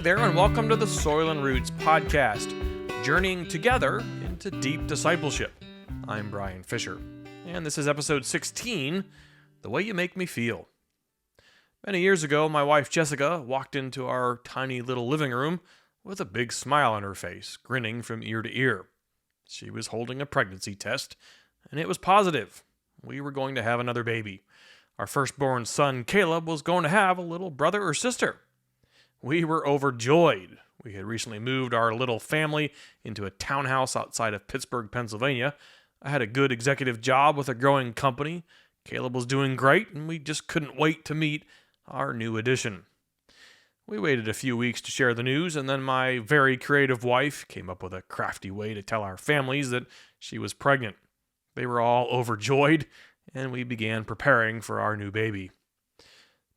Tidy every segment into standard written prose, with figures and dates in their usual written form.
there, and welcome to the Soil and Roots podcast, journeying together into deep discipleship. I'm Brian Fisher, and this is episode 16, The Way You Make Me Feel. Many years ago, my wife Jessica walked into our tiny little living room with a big smile on her face, grinning from ear to ear. She was holding a pregnancy test, and it was positive. We were going to have another baby. Our firstborn son, Caleb, was going to have a little brother or sister. We were overjoyed. We had recently moved our little family into a townhouse outside of Pittsburgh, Pennsylvania. I had a good executive job with a growing company. Caleb was doing great, and we just couldn't wait to meet our new addition. We waited a few weeks to share the news, and then my very creative wife came up with a crafty way to tell our families that she was pregnant. They were all overjoyed, and we began preparing for our new baby.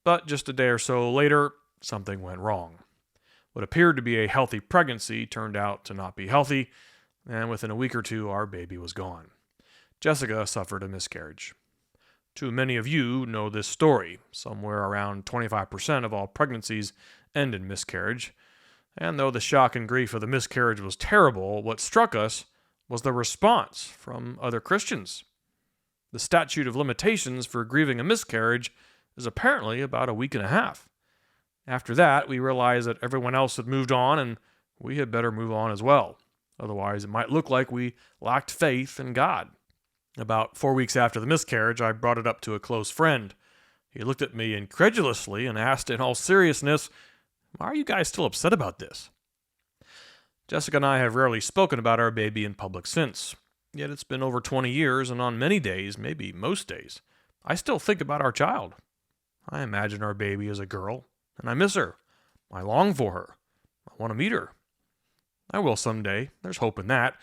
But just a day or so later, something went wrong. What appeared to be a healthy pregnancy turned out to not be healthy, and within a week or two, our baby was gone. Jessica suffered a miscarriage. Too many of you know this story. Somewhere around 25% of all pregnancies end in miscarriage. And though the shock and grief of the miscarriage was terrible, what struck us was the response from other Christians. The statute of limitations for grieving a miscarriage is apparently about a week and a half. After that, we realized that everyone else had moved on, and we had better move on as well. Otherwise, it might look like we lacked faith in God. About 4 weeks after the miscarriage, I brought it up to a close friend. He looked at me incredulously and asked in all seriousness, "Why are you guys still upset about this?" Jessica and I have rarely spoken about our baby in public since. Yet it's been over 20 years, and on many days, maybe most days, I still think about our child. I imagine our baby as a girl, and I miss her. I long for her. I want to meet her. I will someday. There's hope in that.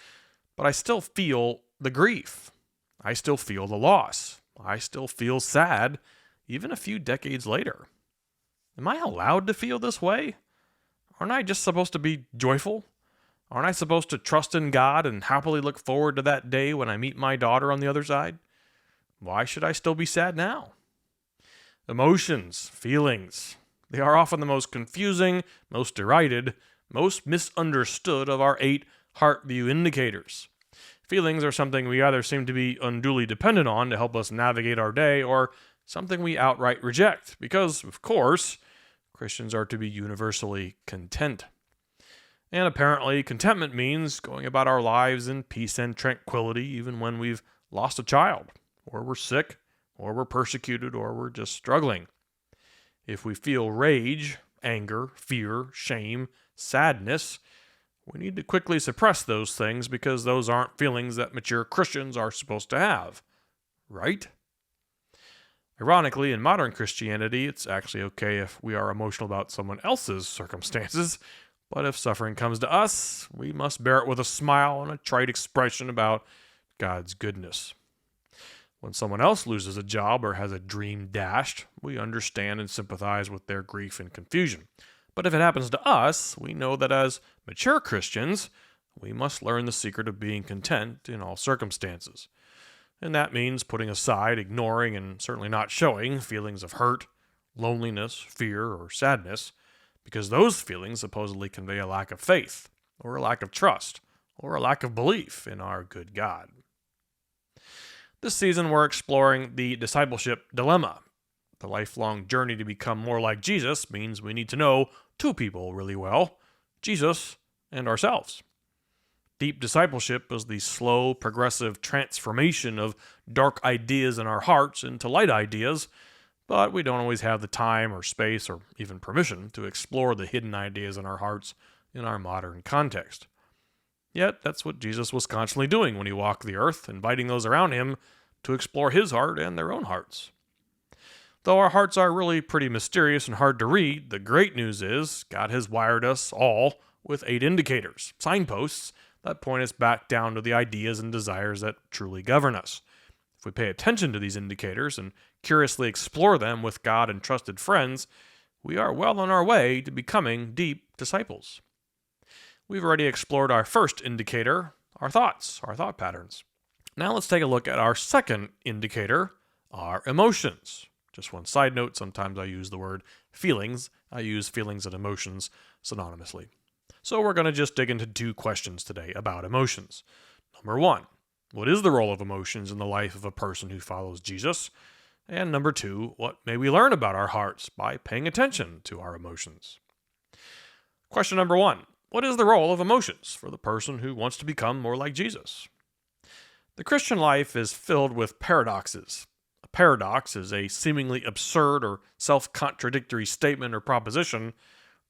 But I still feel the grief. I still feel the loss. I still feel sad, even a few decades later. Am I allowed to feel this way? Aren't I just supposed to be joyful? Aren't I supposed to trust in God and happily look forward to that day when I meet my daughter on the other side? Why should I still be sad now? Emotions, feelings, they are often the most confusing, most derided, most misunderstood of our 8 Heartview indicators. Feelings are something we either seem to be unduly dependent on to help us navigate our day, or something we outright reject, because, of course, Christians are to be universally content. And apparently, contentment means going about our lives in peace and tranquility, even when we've lost a child, or we're sick, or we're persecuted, or we're just struggling. If we feel rage, anger, fear, shame, sadness, we need to quickly suppress those things because those aren't feelings that mature Christians are supposed to have. Right? Ironically, in modern Christianity, it's actually okay if we are emotional about someone else's circumstances, but if suffering comes to us, we must bear it with a smile and a trite expression about God's goodness. When someone else loses a job or has a dream dashed, we understand and sympathize with their grief and confusion. But if it happens to us, we know that as mature Christians, we must learn the secret of being content in all circumstances. And that means putting aside, ignoring, and certainly not showing feelings of hurt, loneliness, fear, or sadness, because those feelings supposedly convey a lack of faith, or a lack of trust, or a lack of belief in our good God. This season, we're exploring the discipleship dilemma. The lifelong journey to become more like Jesus means we need to know 2 people really well, Jesus and ourselves. Deep discipleship is the slow, progressive transformation of dark ideas in our hearts into light ideas, but we don't always have the time or space or even permission to explore the hidden ideas in our hearts in our modern context. Yet, that's what Jesus was constantly doing when he walked the earth, inviting those around him to explore his heart and their own hearts. Though our hearts are really pretty mysterious and hard to read, the great news is God has wired us all with 8 indicators, signposts, that point us back down to the ideas and desires that truly govern us. If we pay attention to these indicators and curiously explore them with God and trusted friends, we are well on our way to becoming deep disciples. We've already explored our first indicator, our thoughts, our thought patterns. Now let's take a look at our second indicator, our emotions. Just one side note, sometimes I use the word feelings. I use feelings and emotions synonymously. So we're going to just dig into 2 questions today about emotions. Number 1, what is the role of emotions in the life of a person who follows Jesus? And number 2, what may we learn about our hearts by paying attention to our emotions? Question number 1, what is the role of emotions for the person who wants to become more like Jesus? The Christian life is filled with paradoxes. A paradox is a seemingly absurd or self-contradictory statement or proposition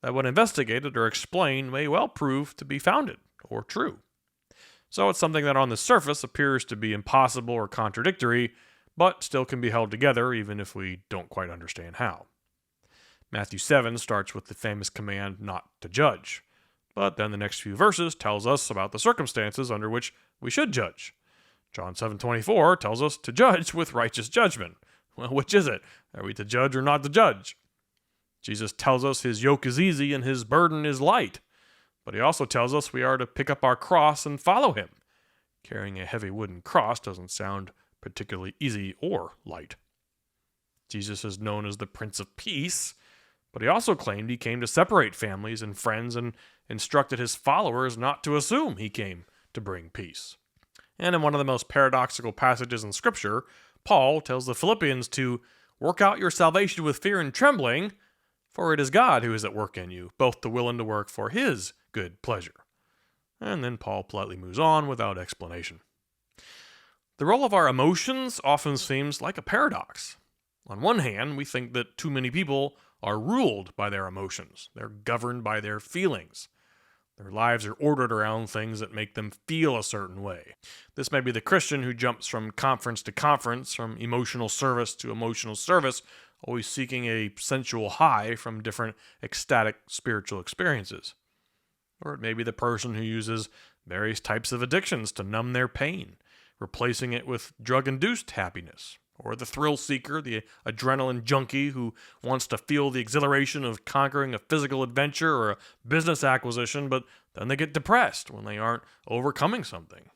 that when investigated or explained may well prove to be founded or true. So it's something that on the surface appears to be impossible or contradictory, but still can be held together even if we don't quite understand how. Matthew 7 starts with the famous command not to judge, but then the next few verses tells us about the circumstances under which we should judge. John 7:24 tells us to judge with righteous judgment. Well, which is it? Are we to judge or not to judge? Jesus tells us his yoke is easy and his burden is light. But he also tells us we are to pick up our cross and follow him. Carrying a heavy wooden cross doesn't sound particularly easy or light. Jesus is known as the Prince of Peace, but he also claimed he came to separate families and friends and instructed his followers not to assume he came to bring peace. And in one of the most paradoxical passages in Scripture, Paul tells the Philippians to work out your salvation with fear and trembling, for it is God who is at work in you, both to will and to work for his good pleasure. And then Paul politely moves on without explanation. The role of our emotions often seems like a paradox. On one hand, we think that too many people are ruled by their emotions. They're governed by their feelings. Their lives are ordered around things that make them feel a certain way. This may be the Christian who jumps from conference to conference, from emotional service to emotional service, always seeking a sensual high from different ecstatic spiritual experiences. Or it may be the person who uses various types of addictions to numb their pain, replacing it with drug-induced happiness. Or the thrill seeker, the adrenaline junkie who wants to feel the exhilaration of conquering a physical adventure or a business acquisition, but then they get depressed when they aren't overcoming something.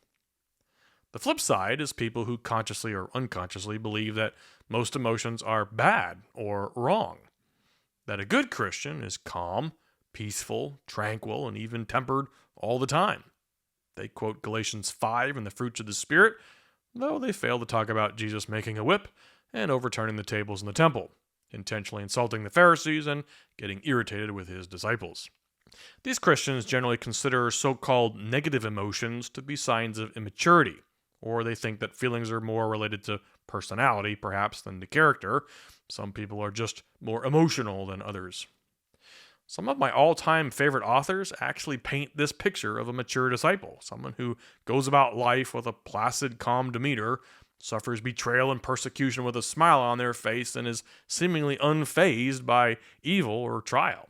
The flip side is people who consciously or unconsciously believe that most emotions are bad or wrong. That a good Christian is calm, peaceful, tranquil, and even tempered all the time. They quote Galatians 5 and the fruits of the Spirit, though they fail to talk about Jesus making a whip and overturning the tables in the temple, intentionally insulting the Pharisees and getting irritated with his disciples. These Christians generally consider so-called negative emotions to be signs of immaturity, or they think that feelings are more related to personality, perhaps, than to character. Some people are just more emotional than others. Some of my all-time favorite authors actually paint this picture of a mature disciple, someone who goes about life with a placid, calm demeanor, suffers betrayal and persecution with a smile on their face, and is seemingly unfazed by evil or trial.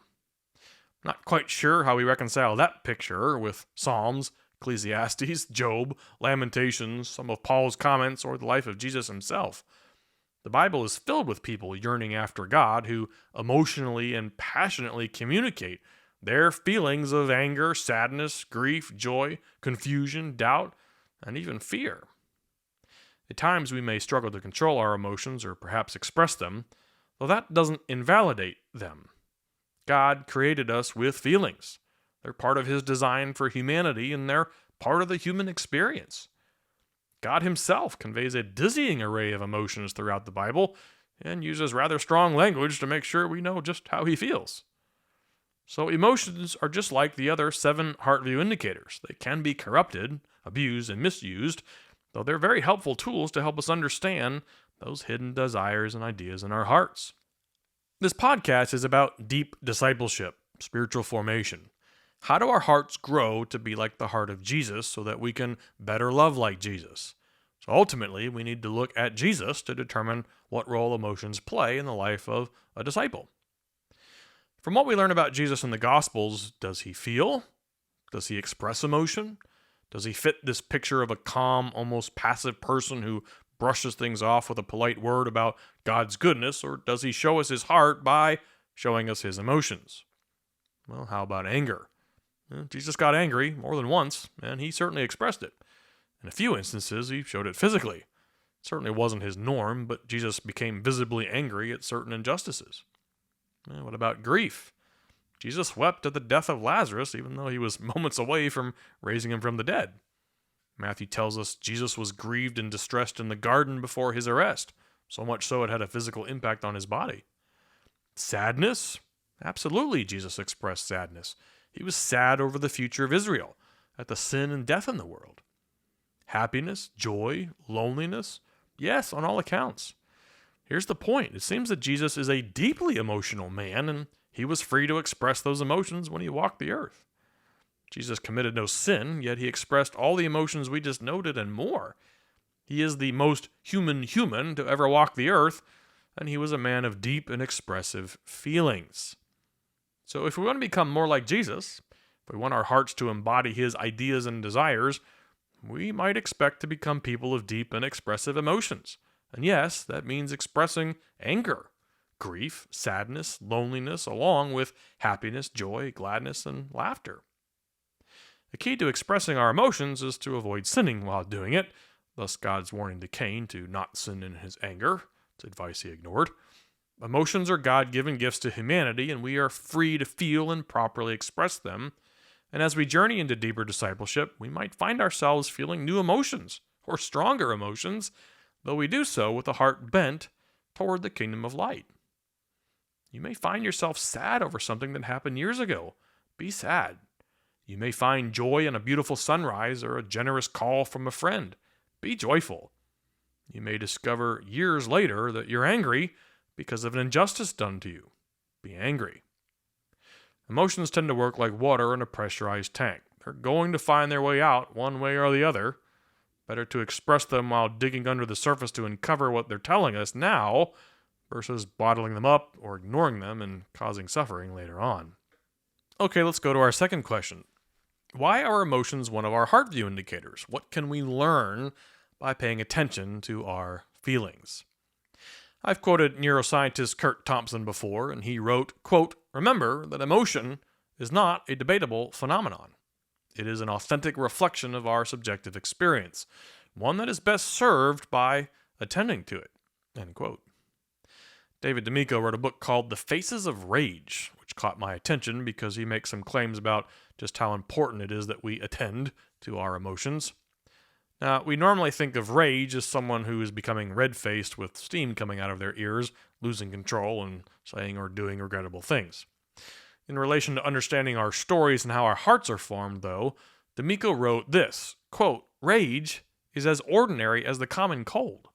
Not quite sure how we reconcile that picture with Psalms, Ecclesiastes, Job, Lamentations, some of Paul's comments, or the life of Jesus himself. The Bible is filled with people yearning after God who emotionally and passionately communicate their feelings of anger, sadness, grief, joy, confusion, doubt, and even fear. At times we may struggle to control our emotions or perhaps express them, though that doesn't invalidate them. God created us with feelings. They're part of his design for humanity, and they're part of the human experience. God himself conveys a dizzying array of emotions throughout the Bible and uses rather strong language to make sure we know just how he feels. So emotions are just like the other 7 Heartview indicators. They can be corrupted, abused, and misused, though they're very helpful tools to help us understand those hidden desires and ideas in our hearts. This podcast is about deep discipleship, spiritual formation. How do our hearts grow to be like the heart of Jesus so that we can better love like Jesus? So ultimately, we need to look at Jesus to determine what role emotions play in the life of a disciple. From what we learn about Jesus in the Gospels, does he feel? Does he express emotion? Does he fit this picture of a calm, almost passive person who brushes things off with a polite word about God's goodness, or does he show us his heart by showing us his emotions? Well, how about anger? Jesus got angry more than once, and he certainly expressed it. In a few instances, he showed it physically. It certainly wasn't his norm, but Jesus became visibly angry at certain injustices. What about grief? Jesus wept at the death of Lazarus, even though he was moments away from raising him from the dead. Matthew tells us Jesus was grieved and distressed in the garden before his arrest, so much so it had a physical impact on his body. Sadness? Absolutely, Jesus expressed sadness. He was sad over the future of Israel, at the sin and death in the world. Happiness, joy, loneliness? Yes, on all accounts. Here's the point. It seems that Jesus is a deeply emotional man, and he was free to express those emotions when he walked the earth. Jesus committed no sin, yet he expressed all the emotions we just noted and more. He is the most human to ever walk the earth, and he was a man of deep and expressive feelings. So if we want to become more like Jesus, if we want our hearts to embody his ideas and desires, we might expect to become people of deep and expressive emotions. And yes, that means expressing anger, grief, sadness, loneliness, along with happiness, joy, gladness, and laughter. The key to expressing our emotions is to avoid sinning while doing it, thus God's warning to Cain to not sin in his anger. It's advice he ignored. Emotions are God-given gifts to humanity, and we are free to feel and properly express them. And as we journey into deeper discipleship, we might find ourselves feeling new emotions, or stronger emotions, though we do so with a heart bent toward the kingdom of light. You may find yourself sad over something that happened years ago. Be sad. You may find joy in a beautiful sunrise or a generous call from a friend. Be joyful. You may discover years later that you're angry because of an injustice done to you. Be angry. Emotions tend to work like water in a pressurized tank. They're going to find their way out one way or the other. Better to express them while digging under the surface to uncover what they're telling us now versus bottling them up or ignoring them and causing suffering later on. Okay, let's go to our second question. Why are emotions one of our Heartview indicators? What can we learn by paying attention to our feelings? I've quoted neuroscientist Kurt Thompson before, and he wrote, quote, "Remember that emotion is not a debatable phenomenon. It is an authentic reflection of our subjective experience, one that is best served by attending to it." End quote. David D'Amico wrote a book called The Faces of Rage, which caught my attention because he makes some claims about just how important it is that we attend to our emotions. Now, we normally think of rage as someone who is becoming red-faced with steam coming out of their ears, losing control, and saying or doing regrettable things. In relation to understanding our stories and how our hearts are formed, though, D'Amico wrote this, quote, "Rage is as ordinary as the common cold,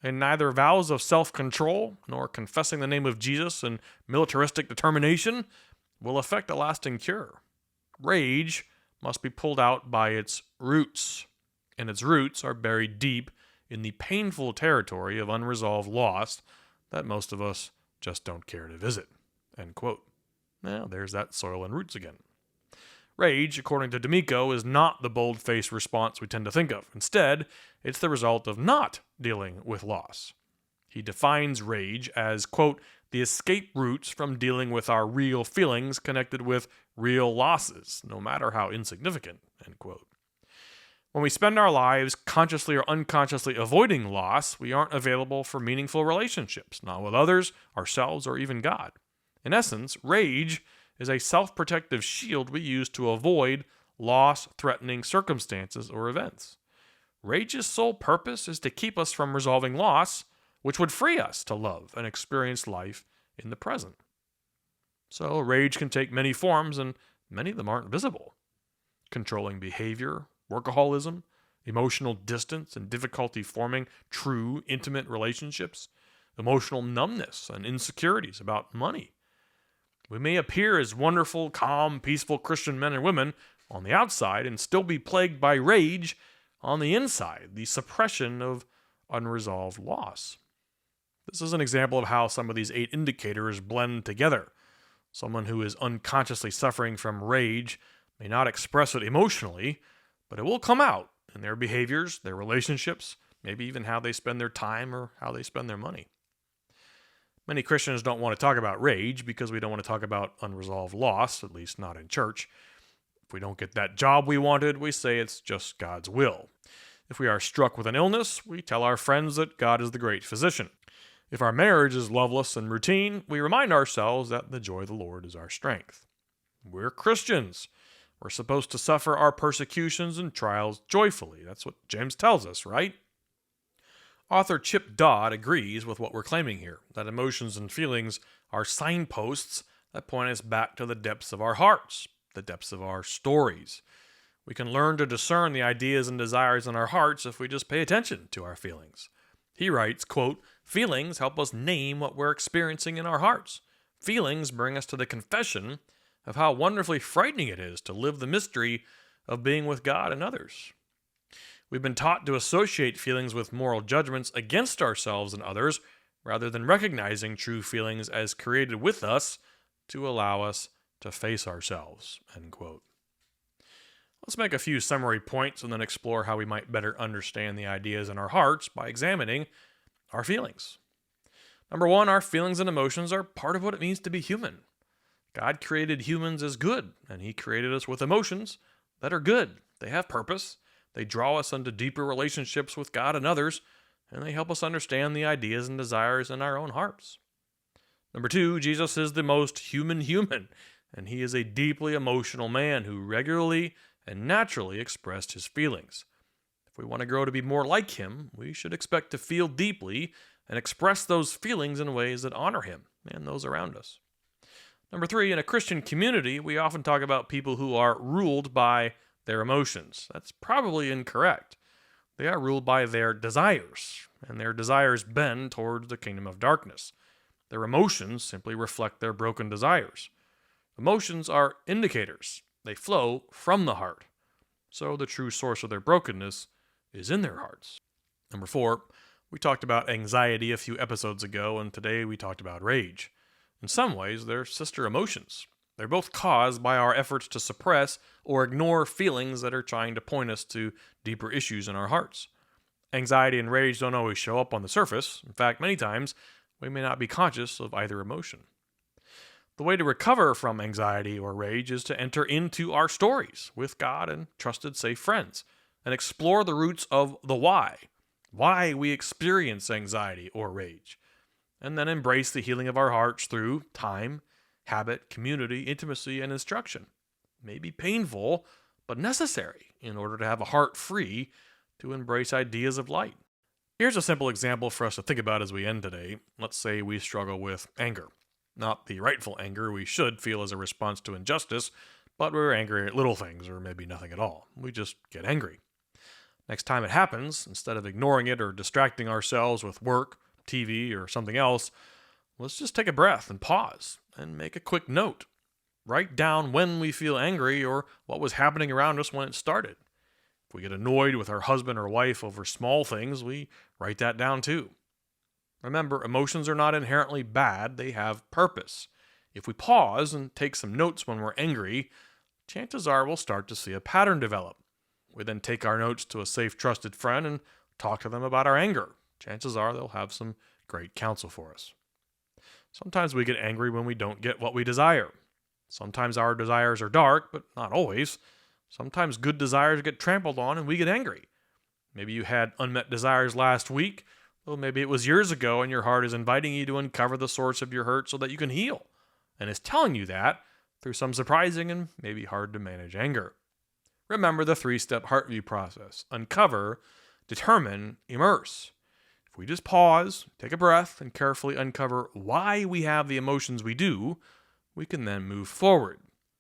and neither vows of self-control nor confessing the name of Jesus and militaristic determination will effect a lasting cure. Rage must be pulled out by its roots, and its roots are buried deep in the painful territory of unresolved loss that most of us just don't care to visit." End quote. Now, there's that soil and roots again. Rage, according to D'Amico, is not the bold-faced response we tend to think of. Instead, it's the result of not dealing with loss. He defines rage as, quote, "the escape routes from dealing with our real feelings connected with real losses, no matter how insignificant," end quote. When we spend our lives consciously or unconsciously avoiding loss, we aren't available for meaningful relationships, not with others, ourselves, or even God. In essence, rage is a self-protective shield we use to avoid loss-threatening circumstances or events. Rage's sole purpose is to keep us from resolving loss, which would free us to love and experience life in the present. So rage can take many forms, and many of them aren't visible. Controlling behavior, workaholism, emotional distance and difficulty forming true, intimate relationships, emotional numbness and insecurities about money. We may appear as wonderful, calm, peaceful Christian men and women on the outside and still be plagued by rage on the inside, the suppression of unresolved loss. This is an example of how some of these 8 indicators blend together. Someone who is unconsciously suffering from rage may not express it emotionally, but it will come out in their behaviors, their relationships, maybe even how they spend their time or how they spend their money. Many Christians don't want to talk about rage because we don't want to talk about unresolved loss, at least not in church. If we don't get that job we wanted, we say it's just God's will. If we are struck with an illness, we tell our friends that God is the great physician. If our marriage is loveless and routine, we remind ourselves that the joy of the Lord is our strength. We're Christians. We're supposed to suffer our persecutions and trials joyfully. That's what James tells us, right? Author Chip Dodd agrees with what we're claiming here, that emotions and feelings are signposts that point us back to the depths of our hearts, the depths of our stories. We can learn to discern the ideas and desires in our hearts if we just pay attention to our feelings. He writes, quote, "Feelings help us name what we're experiencing in our hearts. Feelings bring us to the confession of how wonderfully frightening it is to live the mystery of being with God and others. We've been taught to associate feelings with moral judgments against ourselves and others, rather than recognizing true feelings as created with us to allow us to face ourselves." End quote. Let's make a few summary points and then explore how we might better understand the ideas in our hearts by examining our feelings. Number one, our feelings and emotions are part of what it means to be human. God created humans as good, and He created us with emotions that are good. They have purpose. They draw us into deeper relationships with God and others, and they help us understand the ideas and desires in our own hearts. Number two, Jesus is the most human, and He is a deeply emotional man who regularly and naturally expressed His feelings. If we want to grow to be more like Him, we should expect to feel deeply and express those feelings in ways that honor Him and those around us. Number three, in a Christian community, we often talk about people who are ruled by their emotions. That's probably incorrect. They are ruled by their desires, and their desires bend towards the kingdom of darkness. Their emotions simply reflect their broken desires. Emotions are indicators. They flow from the heart. So the true source of their brokenness is in their hearts. Number four, we talked about anxiety a few episodes ago, and today we talked about rage. In some ways, they're sister emotions. They're both caused by our efforts to suppress or ignore feelings that are trying to point us to deeper issues in our hearts. Anxiety and rage don't always show up on the surface. In fact, many times, we may not be conscious of either emotion. The way to recover from anxiety or rage is to enter into our stories with God and trusted, safe friends, and explore the roots of the why we experience anxiety or rage, and then embrace the healing of our hearts through time, habit, community, intimacy, and instruction. It may be painful, but necessary in order to have a heart free to embrace ideas of light. Here's a simple example for us to think about as we end today. Let's say we struggle with anger. Not the rightful anger we should feel as a response to injustice, but we're angry at little things or maybe nothing at all. We just get angry. Next time it happens, instead of ignoring it or distracting ourselves with work, TV, or something else, let's just take a breath and pause and make a quick note. Write down when we feel angry or what was happening around us when it started. If we get annoyed with our husband or wife over small things, we write that down too. Remember, emotions are not inherently bad, they have purpose. If we pause and take some notes when we're angry, chances are we'll start to see a pattern develop. We then take our notes to a safe, trusted friend and talk to them about our anger. Chances are they'll have some great counsel for us. Sometimes we get angry when we don't get what we desire. Sometimes our desires are dark, but not always. Sometimes good desires get trampled on and we get angry. Maybe you had unmet desires last week. Well, maybe it was years ago and your heart is inviting you to uncover the source of your hurt so that you can heal. And it's telling you that through some surprising and maybe hard to manage anger. Remember the 3-step Heartview process. Uncover, determine, immerse. If we just pause, take a breath, and carefully uncover why we have the emotions we do, we can then move forward.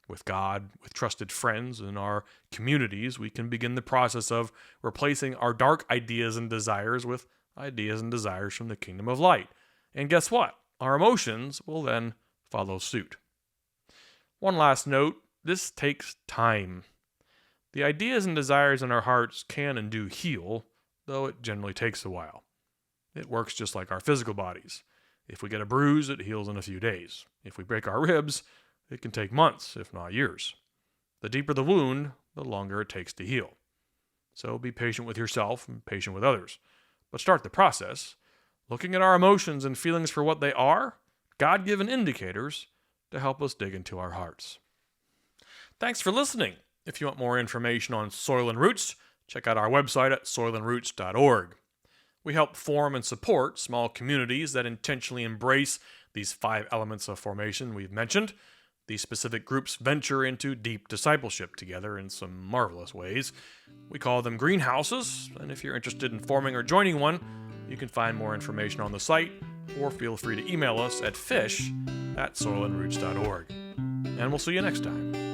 With God, with trusted friends, and our communities, we can begin the process of replacing our dark ideas and desires with ideas and desires from the kingdom of light. And guess what? Our emotions will then follow suit. One last note, this takes time. The ideas and desires in our hearts can and do heal, though it generally takes a while. It works just like our physical bodies. If we get a bruise, it heals in a few days. If we break our ribs, it can take months, if not years. The deeper the wound, the longer it takes to heal. So be patient with yourself and patient with others. But start the process, looking at our emotions and feelings for what they are, God-given indicators to help us dig into our hearts. Thanks for listening. If you want more information on Soil and Roots, check out our website at soilandroots.org. We help form and support small communities that intentionally embrace these 5 elements of formation we've mentioned. These specific groups venture into deep discipleship together in some marvelous ways. We call them greenhouses, and if you're interested in forming or joining one, you can find more information on the site, or feel free to email us at fish@soilandroots.org. And we'll see you next time.